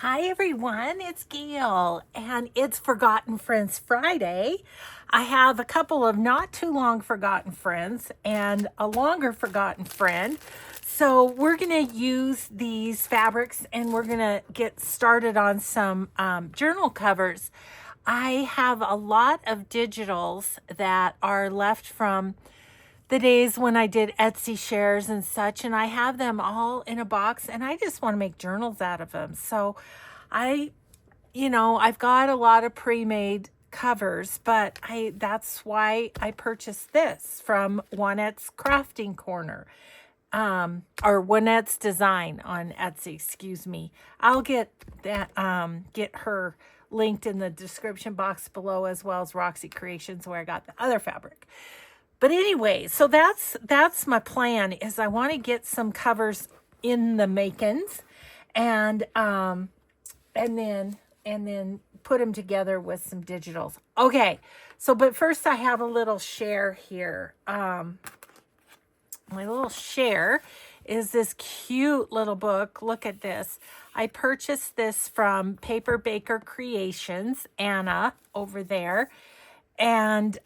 Hi everyone, it's Gail and it's Forgotten Friends Friday. I have a couple of not too long forgotten friends and a longer forgotten friend. So we're going to use these fabrics and we're going to get started on some journal covers. I have a lot of digitals that are left from the days when I did Etsy shares and such, and I have them all in a box and I just want to make journals out of them. So I've got a lot of pre-made covers, but that's why I purchased this from Juanette's Crafting Corner. Or Juanette's Design on Etsy, excuse me. I'll get her linked in the description box below, as well as Roxy Creations, where I got the other fabric. But anyway, so that's my plan, is I want to get some covers in the makings and then put them together with some digitals. Okay. So but first I have a little share here. My little share is this cute little book. Look at this. I purchased this from Paper Baker Creations, Anna over there. And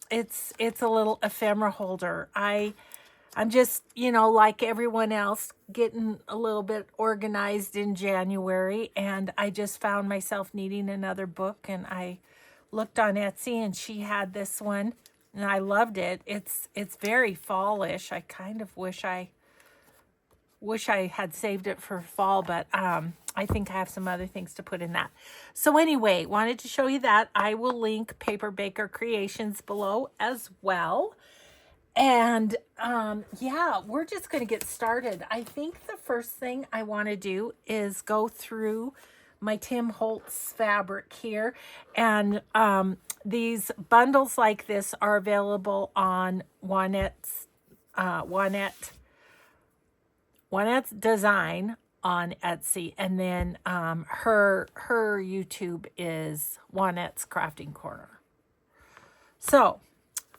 it's a little ephemera holder. I'm just, like everyone else, getting a little bit organized in January, and I just found myself needing another book, and I looked on Etsy and she had this one and I loved it. It's very fallish. I kind of wish I had saved it for fall, but I think I have some other things to put in that. So anyway, wanted to show you that. I will link Paper Baker Creations below as well. And yeah, we're just going to get started. I think the first thing I want to do is go through my Tim Holtz fabric here. And these bundles like this are available on Juanette's Design on Etsy, and then her YouTube is Juanette's Crafting Corner. So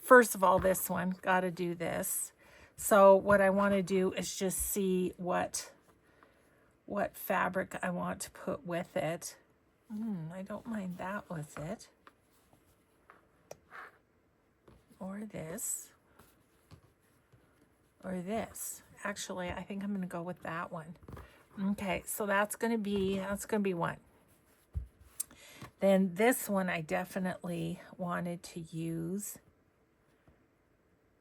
first of all, this one, got to do this. So what I want to do is just see what fabric I want to put with it. I don't mind that with it. Or this. Or this. Actually, I think I'm going to go with that one. Okay, so that's going to be one. Then this one I definitely wanted to use.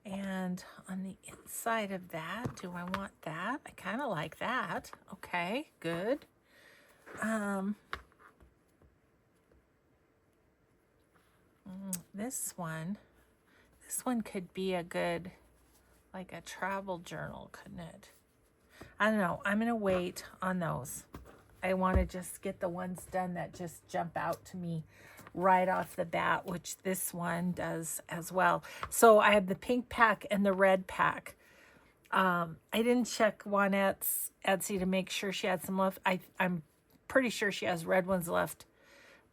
And on the inside of that, do I want that? I kind of like that. Okay, good. This one could be a good, like a travel journal, couldn't it? I don't know. I'm going to wait on those. I want to just get the ones done that just jump out to me right off the bat, which this one does as well. So I have the pink pack and the red pack. I didn't check Juanette's Etsy to make sure she had some left. I'm pretty sure she has red ones left,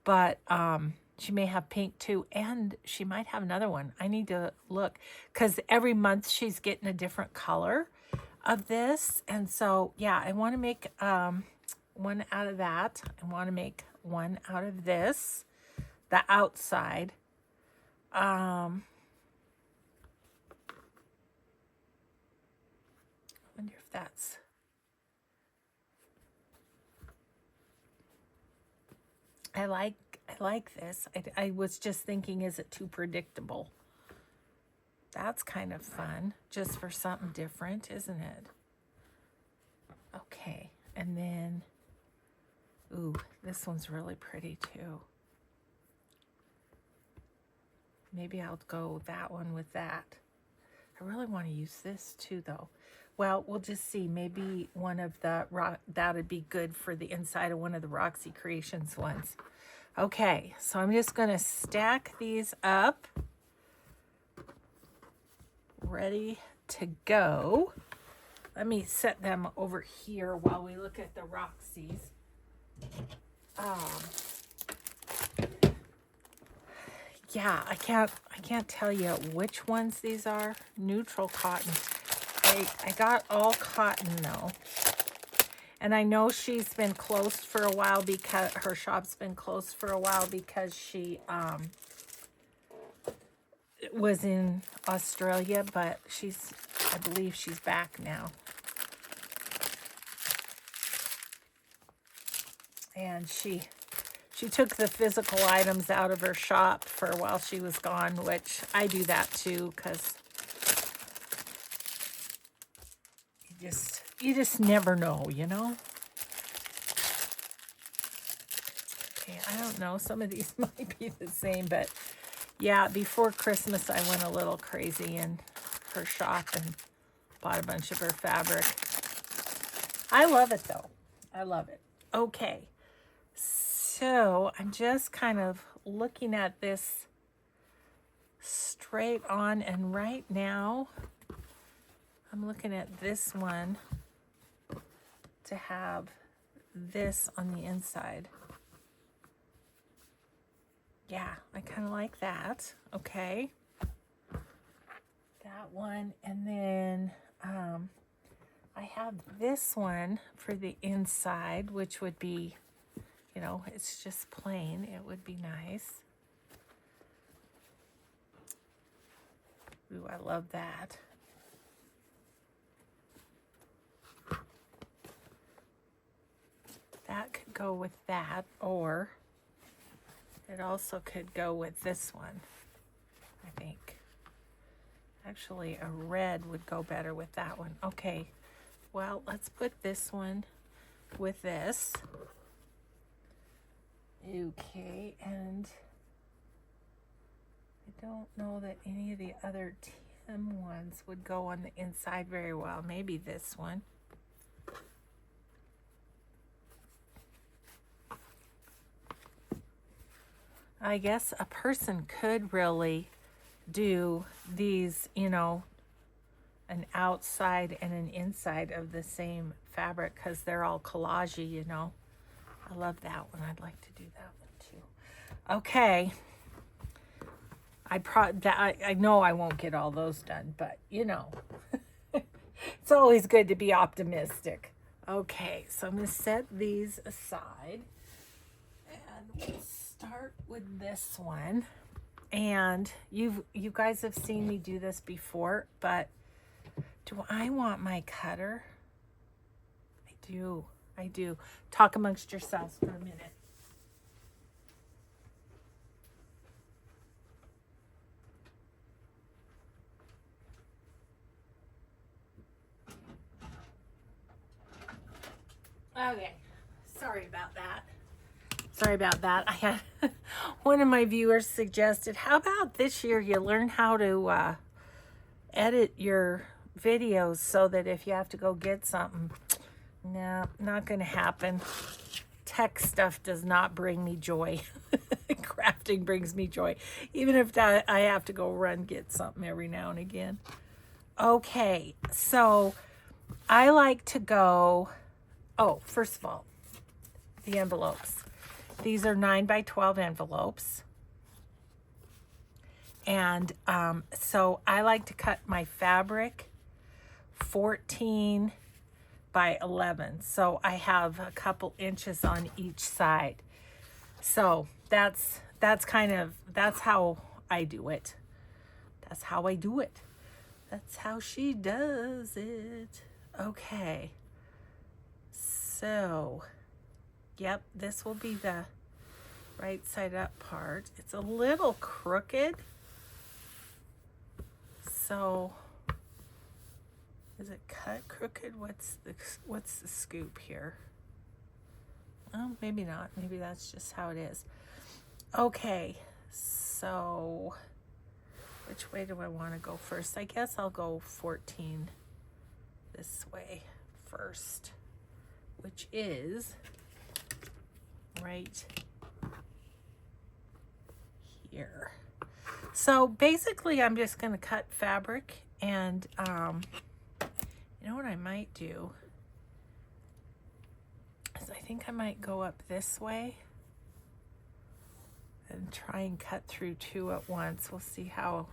but she may have pink too, and she might have another one. I need to look, because every month she's getting a different color of this. And so yeah, I want to make one out of that. I want to make one out of this, the outside. I wonder if that's, I like this. I was just thinking, is it too predictable? That's kind of fun, just for something different, isn't it? Okay, and then, ooh, this one's really pretty too. Maybe I'll go that one with that. I really want to use this too, though. Well, we'll just see. Maybe one of the, that would be good for the inside of one of the Roxy Creations ones. Okay, so I'm just going to stack these up. Ready to go. Let me set them over here while we look at the Roxy's. Yeah, I can't tell you which ones these are. Neutral cotton. I got all cotton though. And I know she's been closed for a while because her shop's been closed for a while because she was in Australia, but I believe she's back now. And she took the physical items out of her shop for while she was gone, which I do that too, because you just never know, you know? Okay, I don't know. Some of these might be the same, but yeah, before Christmas, I went a little crazy in her shop and bought a bunch of her fabric. I love it, though. I love it. Okay, so I'm just kind of looking at this straight on, and right now, I'm looking at this one to have this on the inside. Yeah, I kind of like that. Okay. That one. And then I have this one for the inside, which would be, you know, it's just plain. It would be nice. Ooh, I love that. That could go with that, or it also could go with this one, I think. Actually, a red would go better with that one. Okay, well, let's put this one with this. Okay, and I don't know that any of the other Tim ones would go on the inside very well. Maybe this one. I guess a person could really do these, you know, an outside and an inside of the same fabric because they're all collagey, you know. I love that one. I'd like to do that one too. Okay. I know I won't get all those done, but you know, it's always good to be optimistic. Okay, so I'm going to set these aside and we'll start with this one. And you guys have seen me do this before, but do I want my cutter? I do. Talk amongst yourselves for a minute. Okay, sorry about that. I had one of my viewers suggested, how about this year you learn how to edit your videos so that if you have to go get something. No, not going to happen. Tech stuff does not bring me joy. Crafting brings me joy, even if I have to go get something every now and again. Okay, so I like to go, first of all, the envelopes. These are 9 by 12 envelopes. And so I like to cut my fabric 14 by 11. So I have a couple inches on each side. So that's how I do it. That's how I do it. That's how she does it. Okay. So, yep, this will be the right side up part. It's a little crooked. So, is it cut crooked? What's the scoop here? Oh, maybe not. Maybe that's just how it is. Okay, so which way do I want to go first? I guess I'll go 14 this way first, which is right here. So basically I'm just going to cut fabric, and you know what I might do is I think I might go up this way and try and cut through 2 at once. We'll see how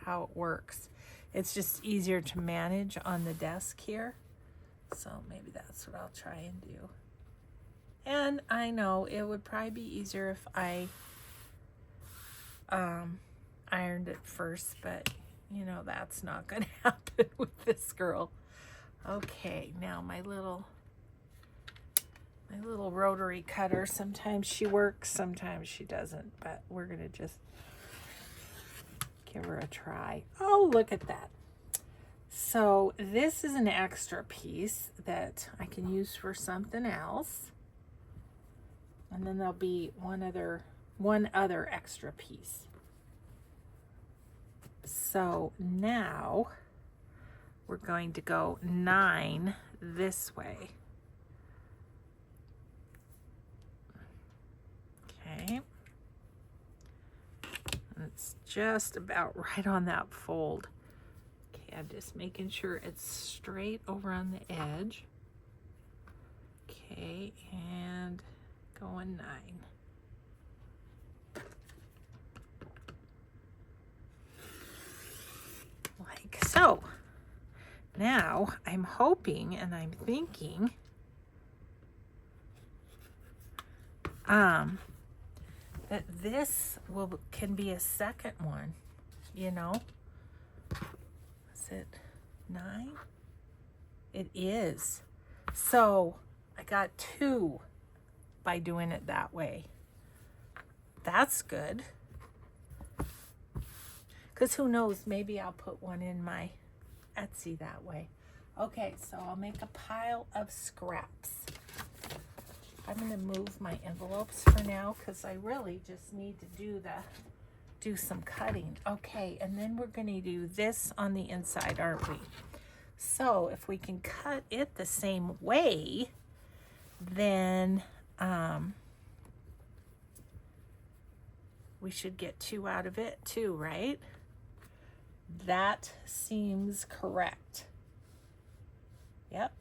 it works. It's just easier to manage on the desk here. So maybe that's what I'll try and do. And I know it would probably be easier if I ironed it first, but you know, that's not going to happen with this girl. Okay, now my little rotary cutter, sometimes she works, sometimes she doesn't, but we're going to just give her a try. Oh, look at that. So this is an extra piece that I can use for something else. And then there'll be one other extra piece. So now we're going to go 9 this way. Okay. And it's just about right on that fold. Okay, I'm just making sure it's straight over on the edge. Okay, and going 9. Like so. Now I'm hoping and I'm thinking that this can be a second one, you know. Is it 9? It is. So I got 2 by doing it that way. That's good. Because who knows, maybe I'll put one in my Etsy that way. Okay, so I'll make a pile of scraps. I'm going to move my envelopes for now because I really just need to do some cutting. Okay, and then we're going to do this on the inside, aren't we? So if we can cut it the same way, then we should get 2 out of it too, right? That seems correct. Yep.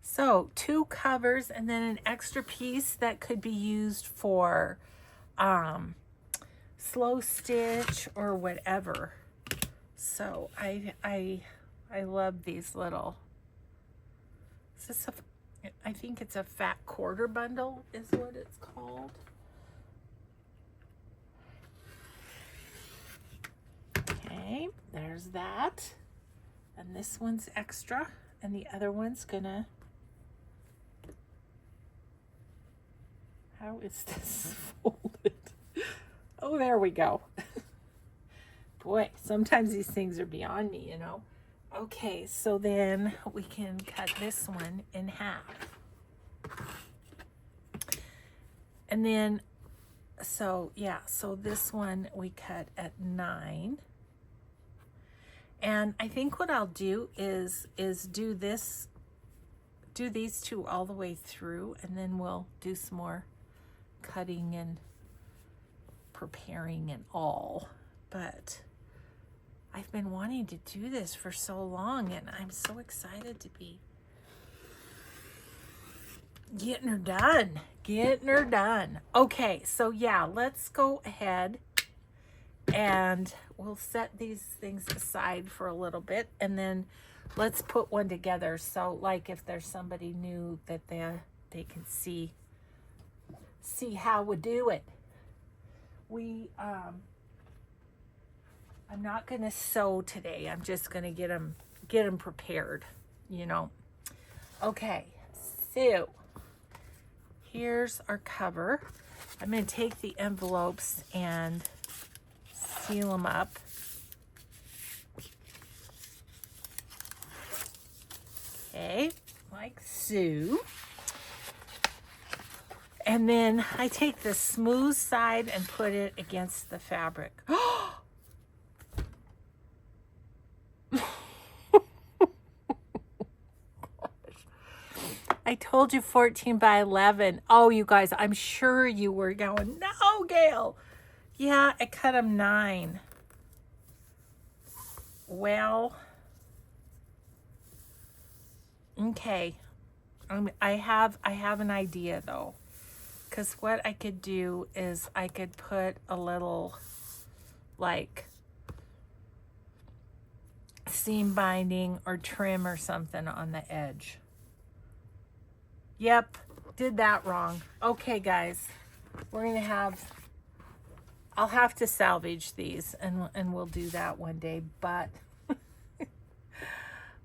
So 2 covers and then an extra piece that could be used for slow stitch or whatever. So I love these little, is this I think it's a fat quarter bundle is what it's called. Okay, there's that. And this one's extra and the other one's gonna, how is this folded? Oh, there we go. Boy, sometimes these things are beyond me, you know. Okay, so then we can cut this one in half. And then, so yeah, so this one we cut at 9. And I think what I'll do is do these 2 all the way through, and then we'll do some more cutting and preparing and all. But I've been wanting to do this for so long, and I'm so excited to be getting her done. Okay, so yeah, let's go ahead and we'll set these things aside for a little bit, and then let's put one together. So like if there's somebody new that they can see how we do it. I'm not gonna sew today. I'm just gonna get them prepared, you know. Okay, so here's our cover. I'm gonna take the envelopes and seal them up. Okay, like so. And then I take the smooth side and put it against the fabric. I told you 14 by 11. Oh, you guys, I'm sure you were going, no, Gail. Yeah, I cut them 9. Well, okay. I have an idea though. Because what I could do is I could put a little, like, seam binding or trim or something on the edge. Yep, did that wrong. Okay, guys, we're gonna have, I'll have to salvage these and we'll do that one day, but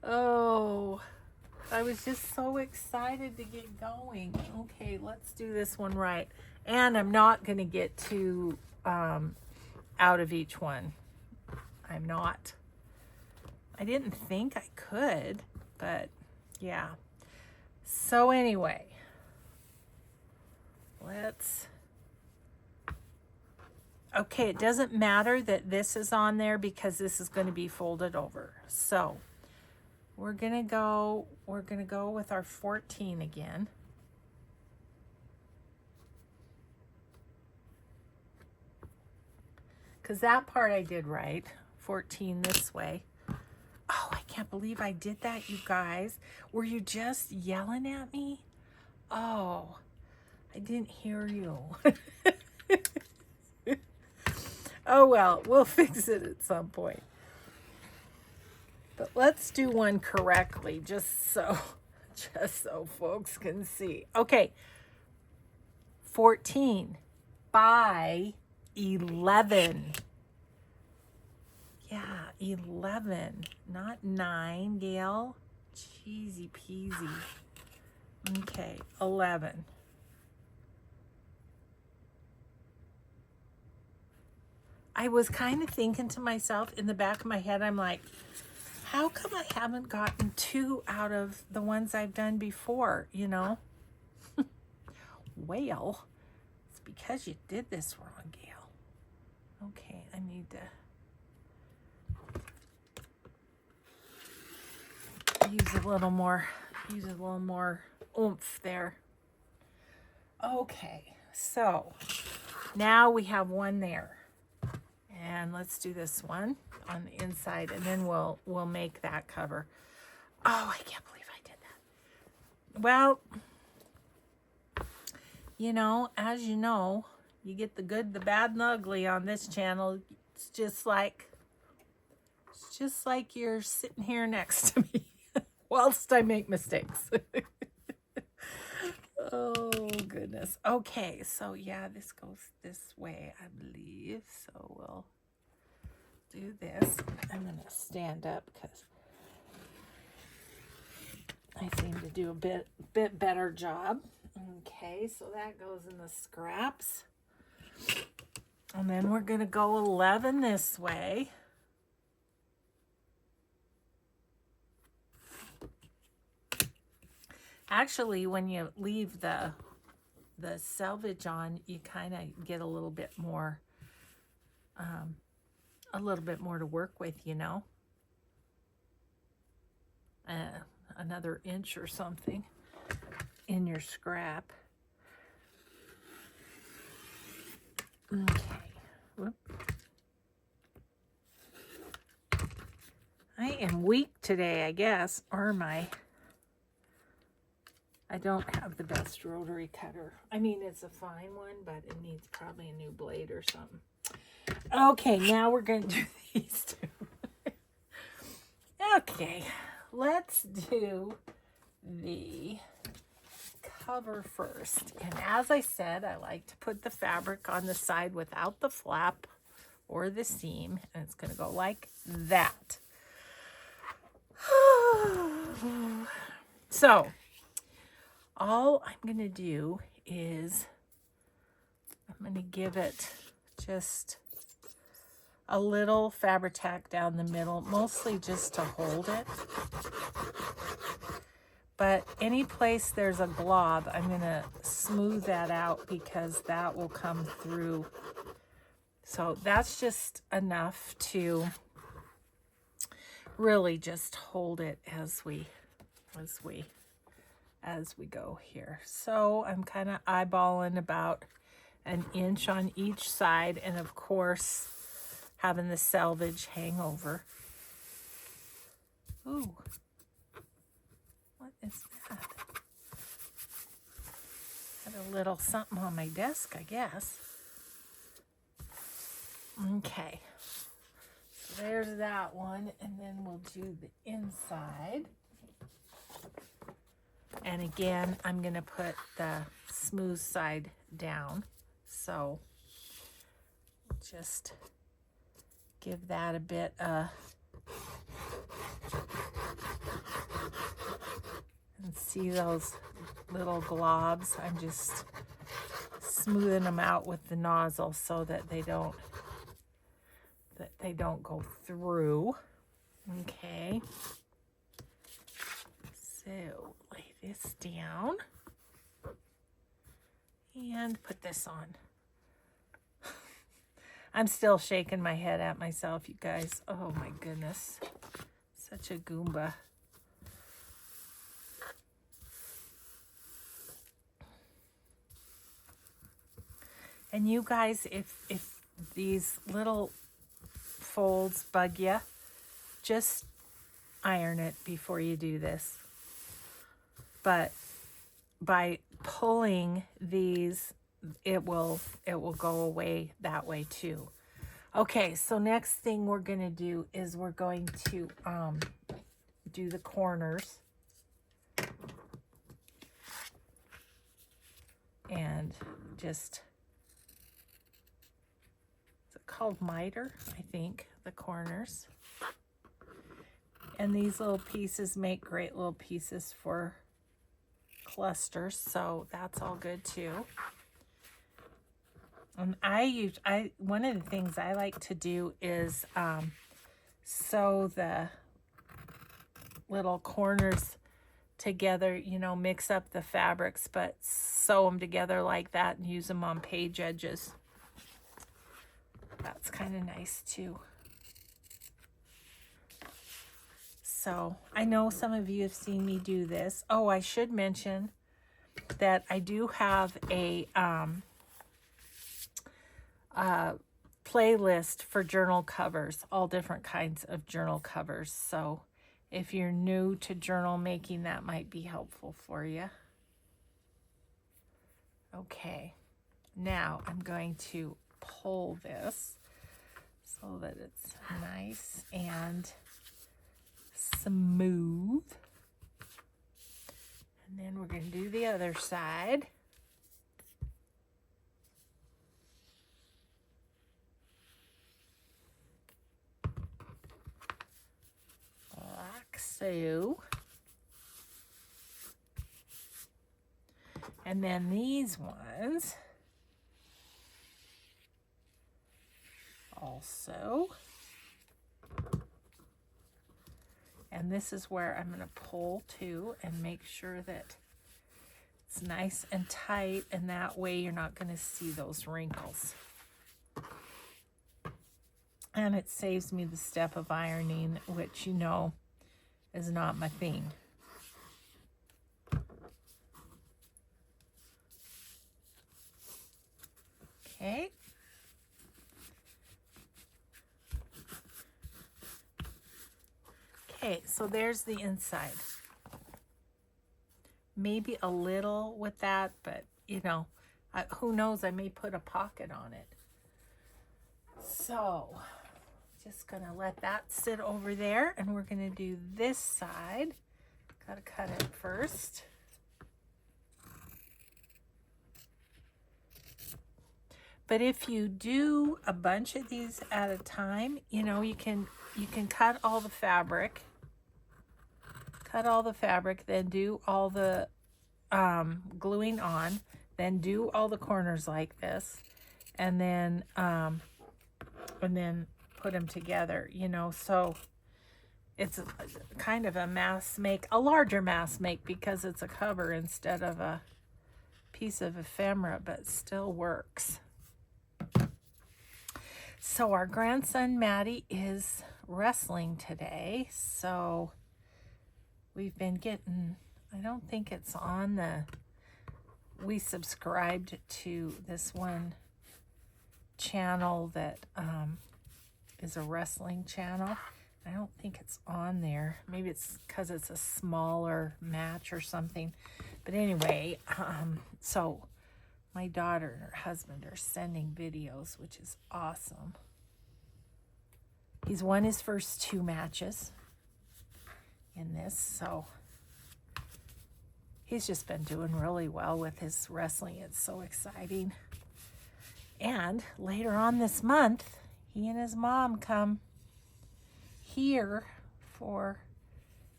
oh, I was just so excited to get going. Okay, let's do this one right. And I'm not gonna get too out of each one. I'm not. I didn't think I could, but yeah. So anyway, okay, it doesn't matter that this is on there because this is going to be folded over. So we're going to go with our 14 again. Because that part I did right. 14 this way. Oh, I can't believe I did that, you guys. Were you just yelling at me? Oh, I didn't hear you. Oh, well, we'll fix it at some point. But let's do one correctly, just so folks can see. Okay, 14 by 11. Yeah, 11, not 9, Gail. Cheesy peasy. Okay, 11. I was kind of thinking to myself in the back of my head, I'm like, how come I haven't gotten 2 out of the ones I've done before, you know? Well, it's because you did this wrong, Gail. Okay, I need to use a little more oomph there. Okay, so now we have one there. And let's do this one on the inside, and then we'll make that cover. Oh, I can't believe I did that. Well, you know, as you know, you get the good, the bad, and the ugly on this channel. It's just like you're sitting here next to me whilst I make mistakes. Oh, goodness. Okay, so yeah, this goes this way, I believe. So we'll do this. I'm going to stand up because I seem to do a bit better job. Okay, so that goes in the scraps. And then we're going to go 11 this way. Actually, when you leave the selvage on, you kind of get a little bit more to work with, you know. Another inch or something in your scrap. Okay. Whoop. I am weak today, I guess, or am I? I don't have the best rotary cutter. I mean, it's a fine one, but it needs probably a new blade or something. Okay, now we're going to do these two. Okay, let's do the cover first. And as I said, I like to put the fabric on the side without the flap or the seam. And it's going to go like that. So, all I'm going to do is I'm going to give it just a little Fabri-Tac down the middle, mostly just to hold it. But any place there's a glob, I'm going to smooth that out because that will come through. So that's just enough to really just hold it as we go here. So I'm kind of eyeballing about an inch on each side, and of course having the selvage hang over. Ooh, what is that? Got a little something on my desk, I guess. Okay, so there's that one, and then we'll do the inside. And again, I'm going to put the smooth side down. So just give that a bit and see those little globs. I'm just smoothing them out with the nozzle so that they don't go through. Okay. So lay this down and put this on. I'm still shaking my head at myself, you guys. Oh my goodness. Such a Goomba. And you guys, if these little folds bug you, just iron it before you do this. But by pulling these, it will go away that way too. Okay, so next thing we're going to do is we're going to do the corners. And just, is it called miter? I think, the corners. And these little pieces make great little pieces for clusters, so that's all good too. And one of the things I like to do is sew the little corners together, you know, mix up the fabrics, but sew them together like that and use them on page edges. That's kind of nice too. So I know some of you have seen me do this. Oh, I should mention that I do have a playlist for journal covers, all different kinds of journal covers. So if you're new to journal making, that might be helpful for you. Okay, now I'm going to pull this so that it's nice and smooth. And then we're going to do the other side. Like so. And then these ones also. And this is where I'm going to pull too and make sure that it's nice and tight, and that way you're not going to see those wrinkles. And it saves me the step of ironing, which you know is not my thing. Okay. Okay, so there's the inside. Maybe a little with that, but you know, who knows, I may put a pocket on it. So, just gonna let that sit over there, and we're gonna do this side. Gotta cut it first. But if you do a bunch of these at a time, you know, you can cut all the fabric. Cut all the fabric, then do all the gluing on, then do all the corners like this, and then put them together, you know. So it's kind of a mass make, a larger mass make, because it's a cover instead of a piece of ephemera, but still works. So our grandson Maddie is wrestling today, so we've been getting, I don't think it's on we subscribed to this one channel that is a wrestling channel. I don't think it's on there. Maybe it's because it's a smaller match or something. But anyway, so my daughter and her husband are sending videos, which is awesome. He's won his first 2 matches in this, so he's just been doing really well with his wrestling. It's so exciting. And later on this month, he and his mom come here for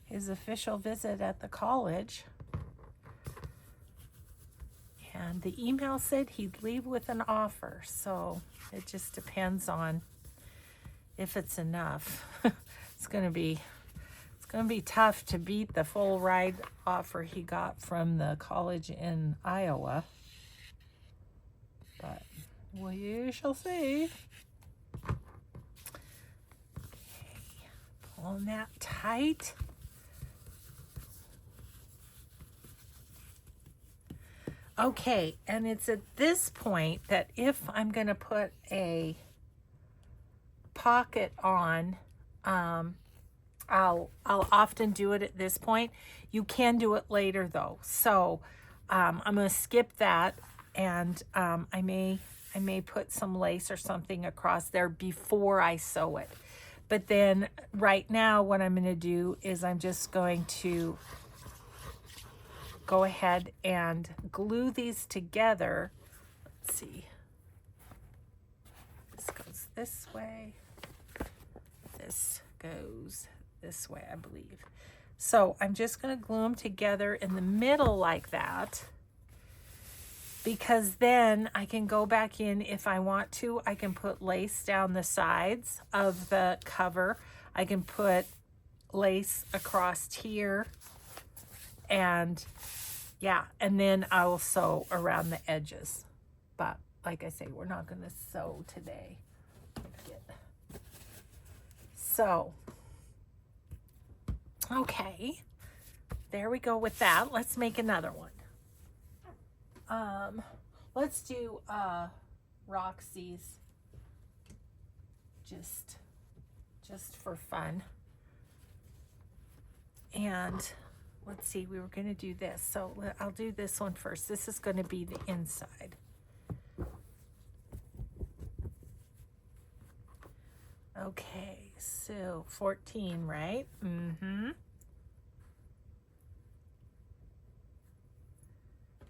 his official visit at the college. And the email said he'd leave with an offer, so it just depends on if it's enough. It's gonna be tough to beat the full ride offer he got from the college in Iowa. But we shall see. Okay, pulling that tight. Okay, and it's at this point that if I'm going to put a pocket on, I'll often do it at this point. You can do it later though. So I'm going to skip that, and I may put some lace or something across there before I sew it. But then right now what I'm going to do is I'm just going to go ahead and glue these together. Let's see. This goes this way. This goes this way, I believe. So I'm just going to glue them together in the middle like that, because then I can go back in if I want to. I can put lace down the sides of the cover. I can put lace across here, and yeah, and then I will sew around the edges. But like I say, we're not going to sew today. So, okay, there we go with that. Let's make another one. Let's do Roxy's, just for fun. And let's see, we were going to do this. So I'll do this one first. This is going to be the inside. Okay, so 14, right? Mm-hmm.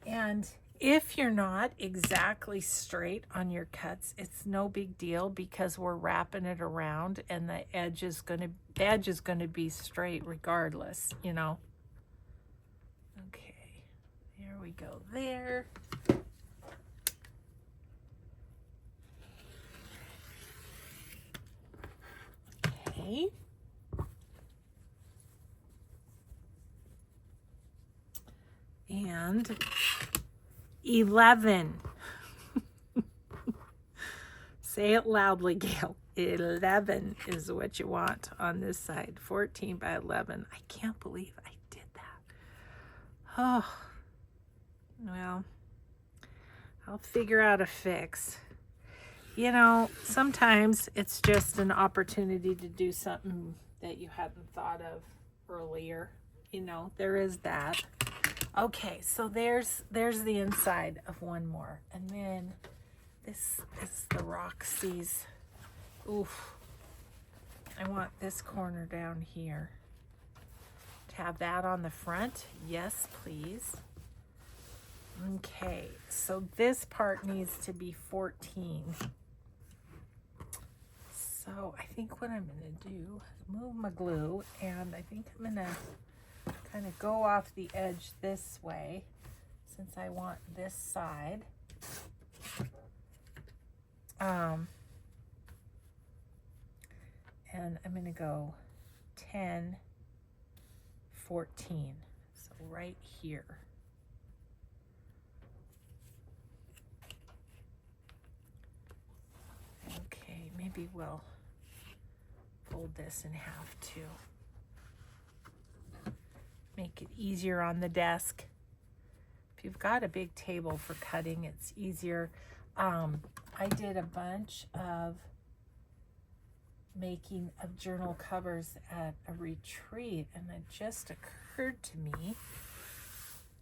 And if you're not exactly straight on your cuts, it's no big deal, because we're wrapping it around and the edge is going to be straight regardless, you know. Okay, there we go there. Okay. And 11. Say it loudly, Gail. 11 is what you want on this side. 14 by 11. I can't believe I did that. Oh, well, I'll figure out a fix. You know, sometimes it's just an opportunity to do something that you hadn't thought of earlier. You know, there is that. Okay, so there's the inside of one more. And then this is the Roxy's. Oof. I want this corner down here. To have that on the front. Yes, please. Okay, so this part needs to be 14. So I think what I'm going to do is move my glue, and I think I'm going to kind of go off the edge this way, since I want this side. And I'm going to go 10, 14. So right here. Okay, maybe we'll fold this in half too. Make it easier on the desk. If you've got a big table for cutting, it's easier. I did a bunch of making of journal covers at a retreat, and it just occurred to me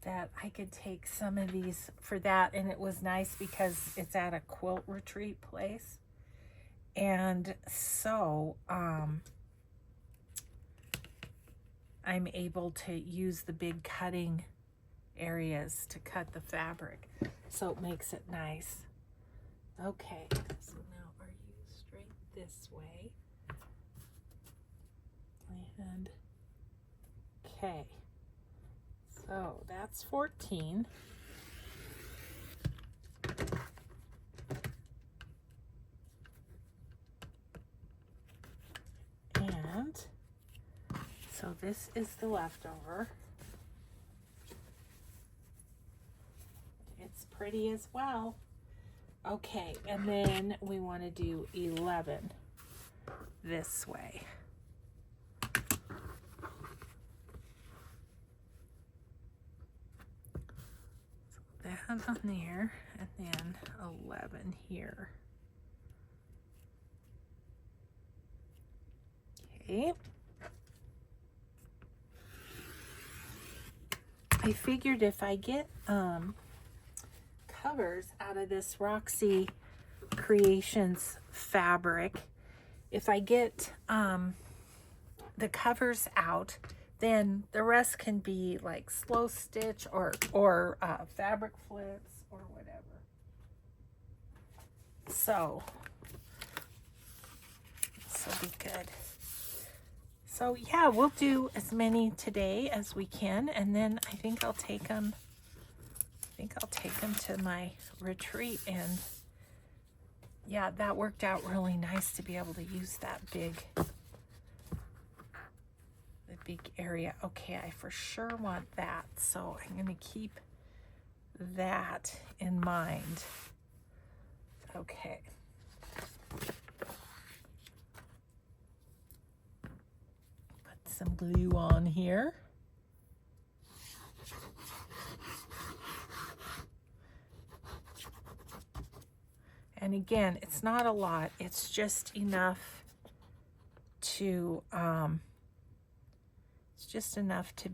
that I could take some of these for that, and it was nice because it's at a quilt retreat place, And so I'm able to use the big cutting areas to cut the fabric, so it makes it nice. Okay, so now are you straight this way? And okay, so that's 14. And so this is the leftover. It's pretty as well. Okay, and then we want to do 11 this way. So that on there, and then 11 here. Okay. I figured if I get covers out of this Roxy Creations fabric, if I get the covers out, then the rest can be like slow stitch or fabric flips or whatever. So this will be good. So yeah, we'll do as many today as we can, and then I think I'll take them. To my retreat, and yeah, that worked out really nice to be able to use that big area. Okay, I for sure want that, so I'm going to keep that in mind. Okay. Put some glue on here. And again, it's not a lot. It's just enough to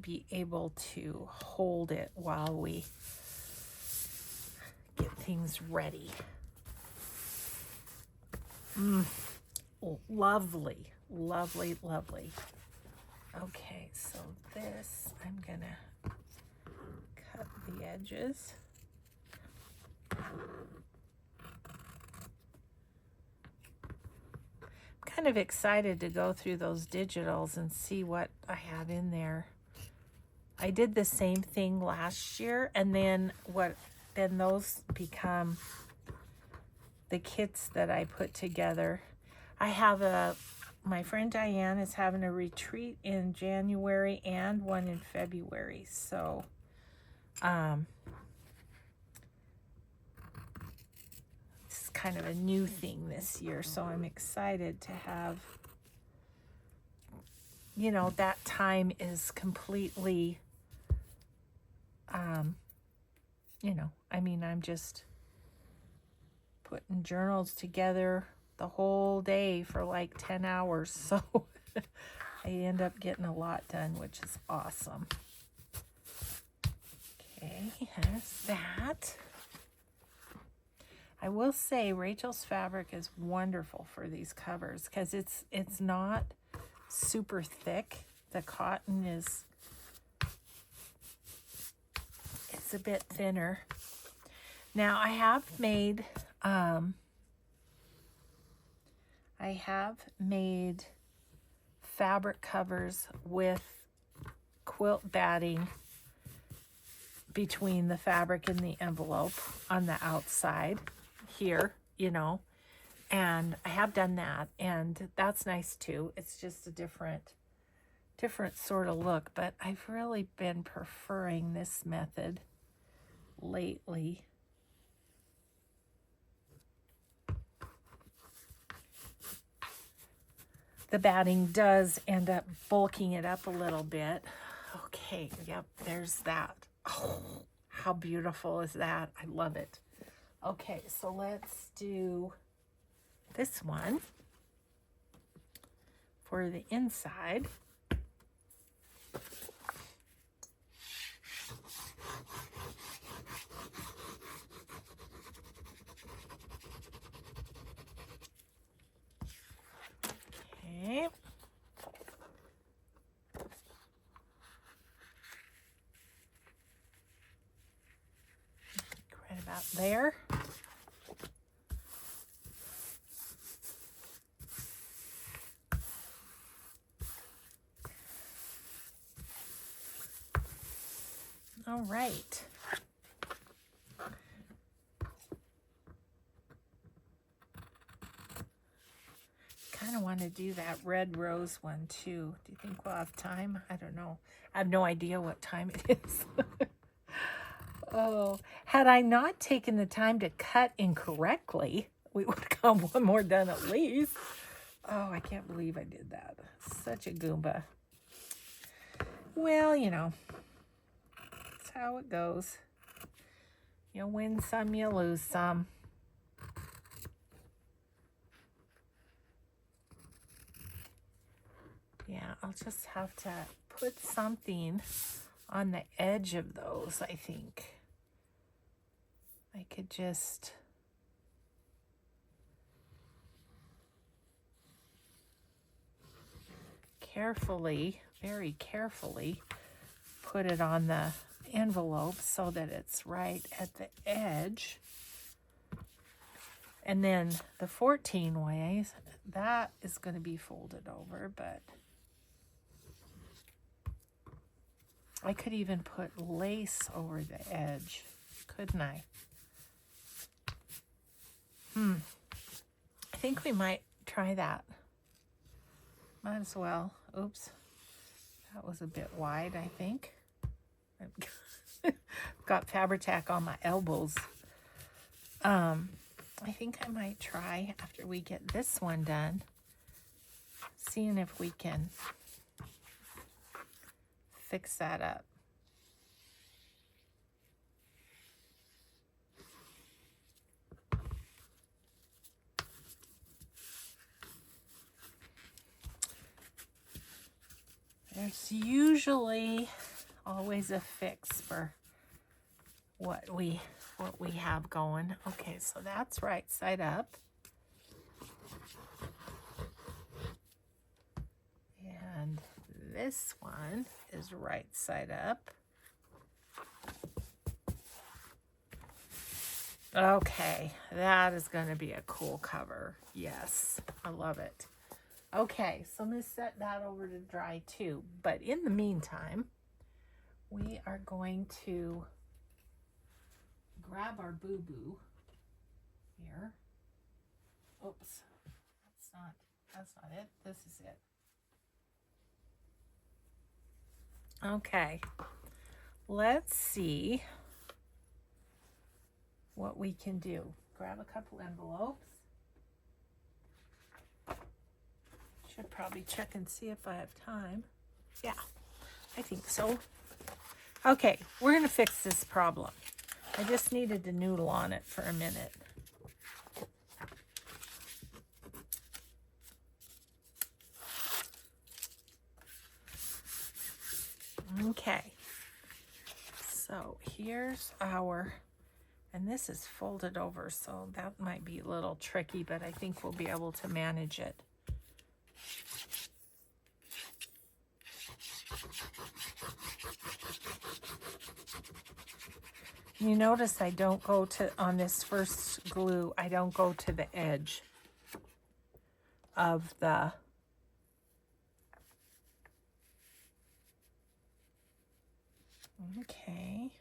be able to hold it while we get things ready. Lovely, lovely, lovely. Okay, so this, I'm gonna cut the edges. Kind of excited to go through those digitals and see what I have in there. I did the same thing last year, and then those become the kits that I put together. I have my friend Diane is having a retreat in January and one in February, so kind of a new thing this year, so I'm excited to have, you know, that time is completely, you know, I mean, I'm just putting journals together the whole day for like 10 hours, so I end up getting a lot done, which is awesome. Okay, there's that. I will say Rachel's fabric is wonderful for these covers because it's not super thick. The cotton is, it's a bit thinner. Now I have made fabric covers with quilt batting between the fabric and the envelope on the outside here, you know, and I have done that, and that's nice too. It's just a different sort of look, but I've really been preferring this method lately. The batting does end up bulking it up a little bit. Okay, yep, there's that. Oh, how beautiful is that? I love it. Okay, so let's do this one for the inside. Okay. Right about there. All right. Kind of want to do that red rose one too. Do you think we'll have time? I don't know. I have no idea what time it is. Oh, had I not taken the time to cut incorrectly, we would have got one more done at least. Oh, I can't believe I did that. Such a Goomba. Well, you know, that's how it goes. You win some, you lose some. Yeah, I'll just have to put something on the edge of those, I think. I could just carefully, very carefully, put it on the envelope so that it's right at the edge. And then the 14 ways, that is going to be folded over, but I could even put lace over the edge, couldn't I? I think we might try that. Might as well. Oops. That was a bit wide, I think. I've got Fabri-Tac on my elbows. I think I might try, after we get this one done, seeing if we can fix that up. There's usually always a fix for what we have going. Okay, so that's right side up. And this one is right side up. Okay, that is going to be a cool cover. Yes, I love it. Okay, so I'm going to set that over to dry too. But in the meantime, we are going to grab our boo-boo here. Oops, that's not it. This is it. Okay, let's see what we can do. Grab a couple envelopes. Should probably check and see if I have time. Yeah, I think so. Okay, we're going to fix this problem. I just needed to noodle on it for a minute. Okay, so here's our, and this is folded over, so that might be a little tricky, but I think we'll be able to manage it. You notice I don't go to, on this first glue, I don't go to the edge of the, okay.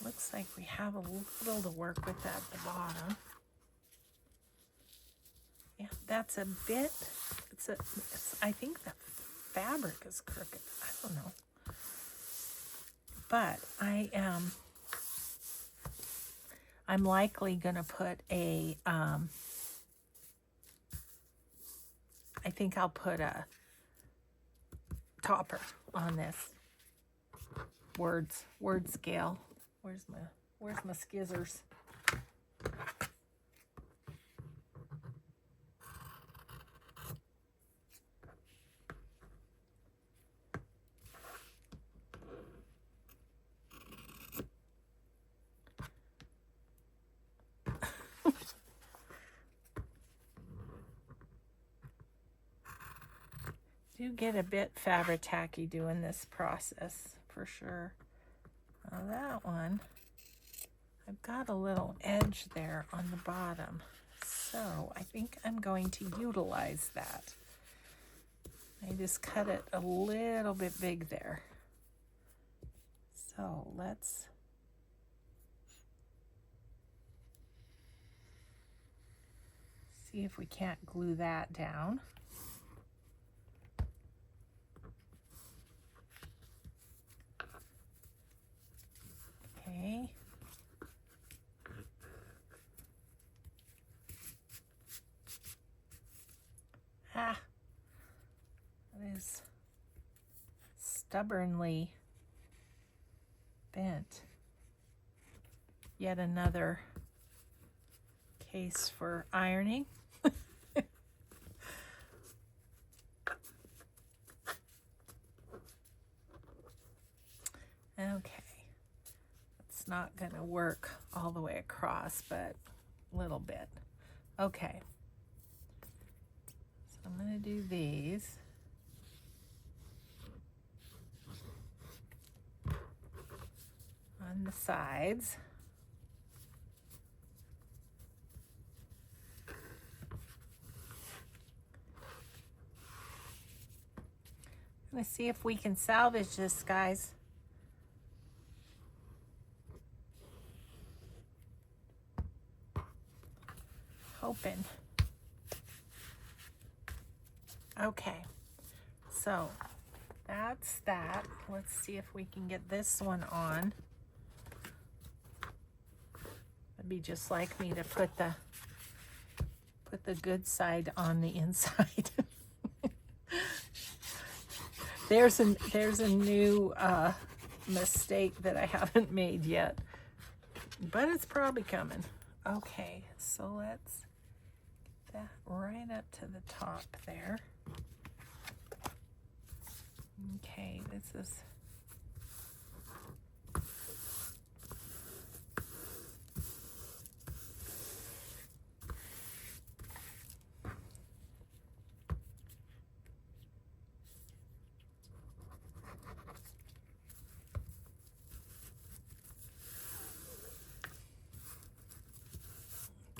Looks like we have a little to work with at the bottom. Yeah, that's a bit, I think the fabric is crooked. I don't know. But I'm likely going to put a, I think I'll put a topper on this word scale. Where's my skizzers? do get a bit fabric tacky doing this process for sure. Now that one, I've got a little edge there on the bottom, so I think I'm going to utilize that. I just cut it a little bit big there. So let's see if we can't glue that down. Okay. Ah, it is stubbornly bent. Yet another case for ironing. Okay, it's not going to work all the way across, but a little bit. Okay, so I'm going to do these. On the sides. I'm going to see if we can salvage this, guys. Hoping. Okay, so that's that. Let's see if we can get this one on. It'd be just like me to put the good side on the inside. There's a new mistake that I haven't made yet, but it's probably coming. Okay, so let's get that right up to the top there. Okay, this is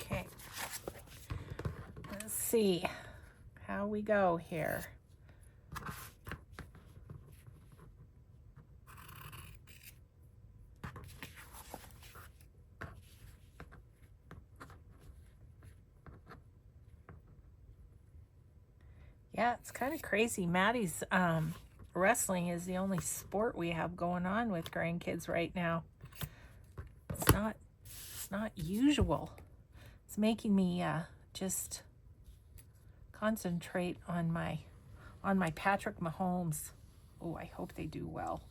okay. Let's see how we go here. Yeah, it's kind of crazy. Maddie's wrestling is the only sport we have going on with grandkids right now. It's not usual. It's making me just concentrate on my Patrick Mahomes. Oh, I hope they do well.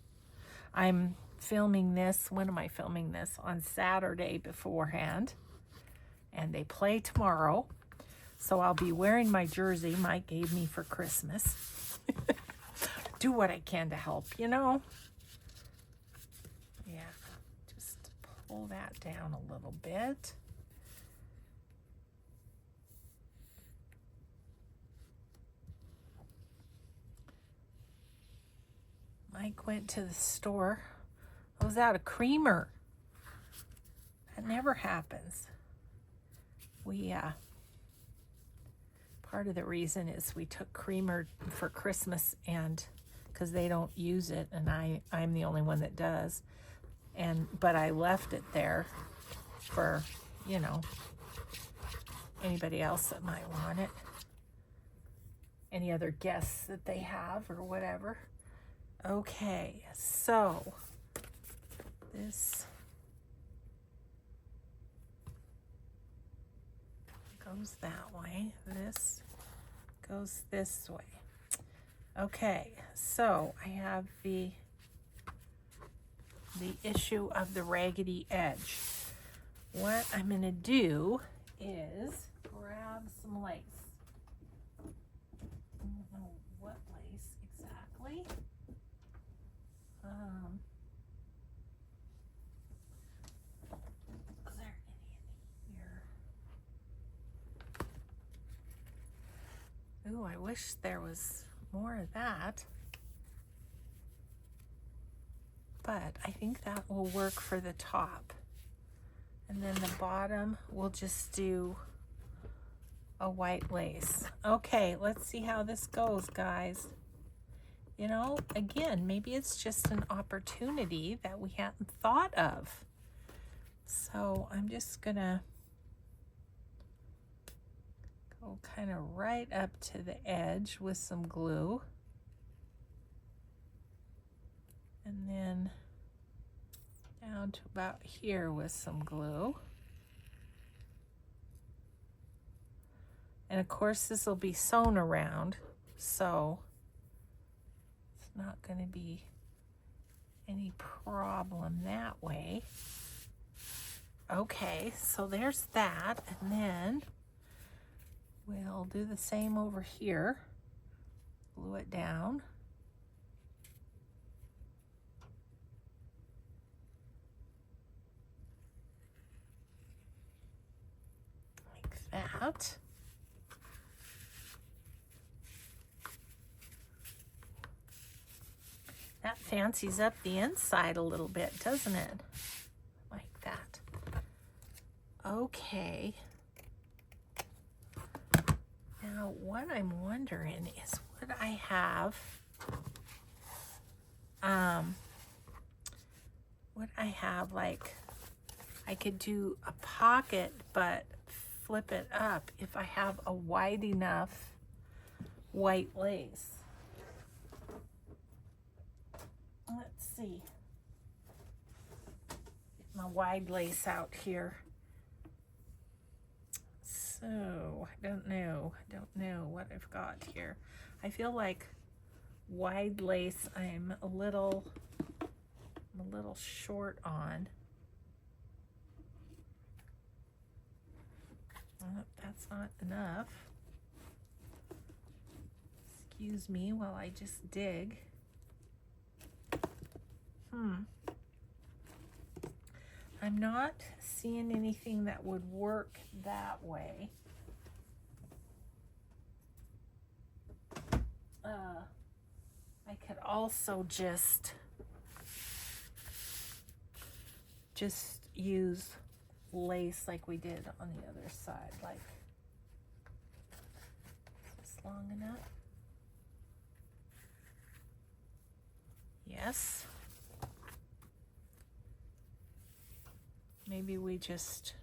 I'm filming this. When am I filming this? On Saturday beforehand, and they play tomorrow. So I'll be wearing my jersey Mike gave me for Christmas. Do what I can to help, you know? Yeah, just pull that down a little bit. Mike went to the store. I was out of creamer. That never happens. Part of the reason is we took creamer for Christmas, and because they don't use it, and I'm the only one that does, but I left it there for, you know, anybody else that might want it, any other guests that they have or whatever. Okay, so this goes that way. This goes this way. Okay, so I have the issue of the raggedy edge. What I'm going to do is grab some lace. I don't know what lace exactly. Is there any in here? Ooh, I wish there was more of that. But I think that will work for the top. And then the bottom, we'll just do a white lace. Okay, let's see how this goes, guys. You know, again, maybe it's just an opportunity that we hadn't thought of. So I'm just gonna go kind of right up to the edge with some glue. And then down to about here with some glue. And of course this will be sewn around, so it's not going to be any problem that way. Okay, so there's that, and then we'll do the same over here. Glue it down. Like that. That fancies up the inside a little bit, doesn't it? Like that. Okay. Now, what I'm wondering is, would I have, like, I could do a pocket, but flip it up if I have a wide enough white lace. Let's see. Get my wide lace out here. So, I don't know what I've got here. I feel like wide lace I'm a little short on. Oh, that's not enough. Excuse me while I just dig. I'm not seeing anything that would work that way. I could also just use lace like we did on the other side. Like, is this long enough? Yes. Maybe we just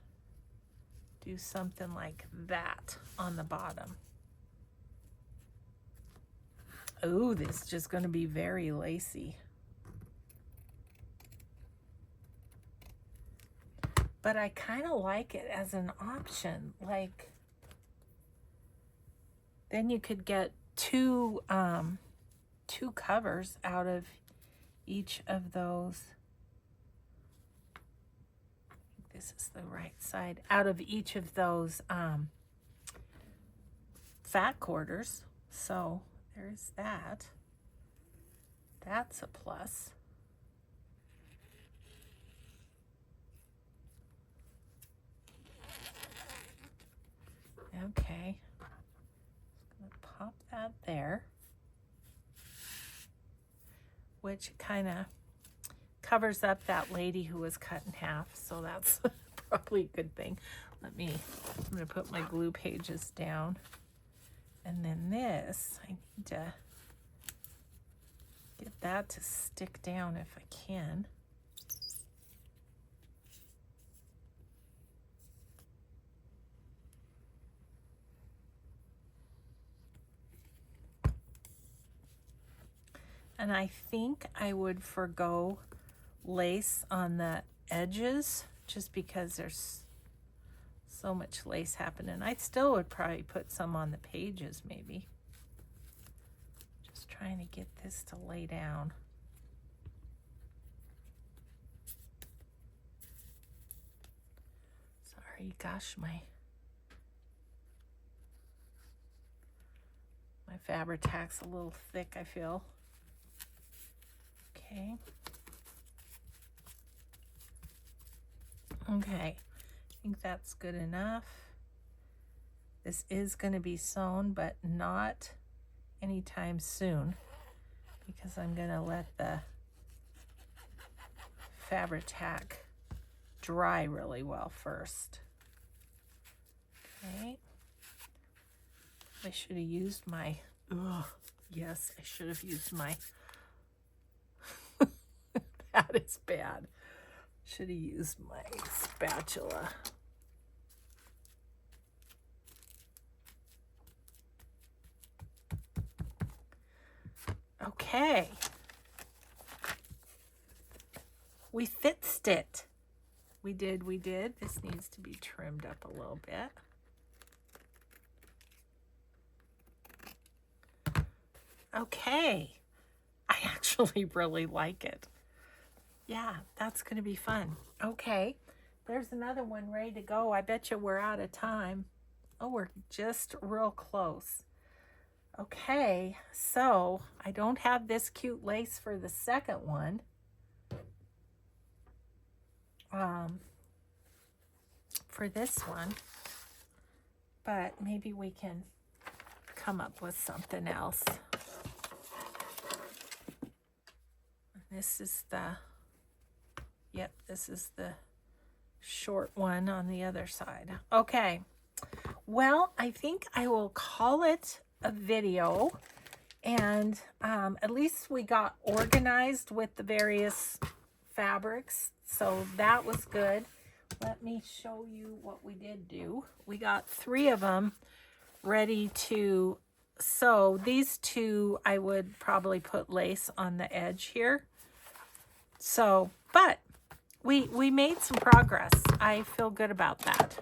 do something like that on the bottom. Oh, this is just going to be very lacy. But I kind of like it as an option. Like, then you could get two covers out of each of those. This is the right side. Out of each of those fat quarters. So there's that. That's a plus. Okay. Just gonna pop that there. Which kind of covers up that lady who was cut in half, so that's probably a good thing. I'm gonna put my glue pages down. And then this, I need to get that to stick down if I can. And I think I would forgo lace on the edges just because there's so much lace happening. I still would probably put some on the pages maybe. Just trying to get this to lay down. Sorry, gosh, my Fabri-Tac's a little thick, I feel. Okay. Okay, I think that's good enough. This is going to be sewn, but not anytime soon because I'm going to let the Fabri-Tac dry really well first. Okay. I should have used my, yes, I should have used my, that is bad. Should have used my spatula. Okay. We fixed it. We did. This needs to be trimmed up a little bit. Okay. I actually really like it. Yeah, that's going to be fun. Okay. There's another one ready to go. I bet you we're out of time. Oh, we're just real close. Okay, so I don't have this cute lace for the second one. For this one, but maybe we can come up with something else. This is the, yep, this is the short one on the other side. Okay, well, I think I will call it a video, and at least we got organized with the various fabrics, so that was good. Let me show you what we did do. We got 3 of them ready to sew. These 2 I would probably put lace on the edge here. So, but we made some progress. I feel good about that.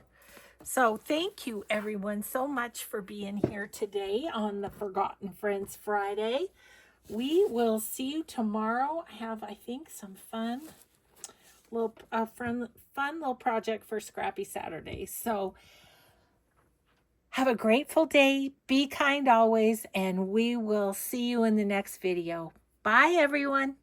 So thank you everyone so much for being here today on the Forgotten Friends Friday. We will see you tomorrow. Have, I think, some fun little project for Scrappy Saturday. So have a grateful day. Be kind always, and we will see you in the next video. Bye, everyone.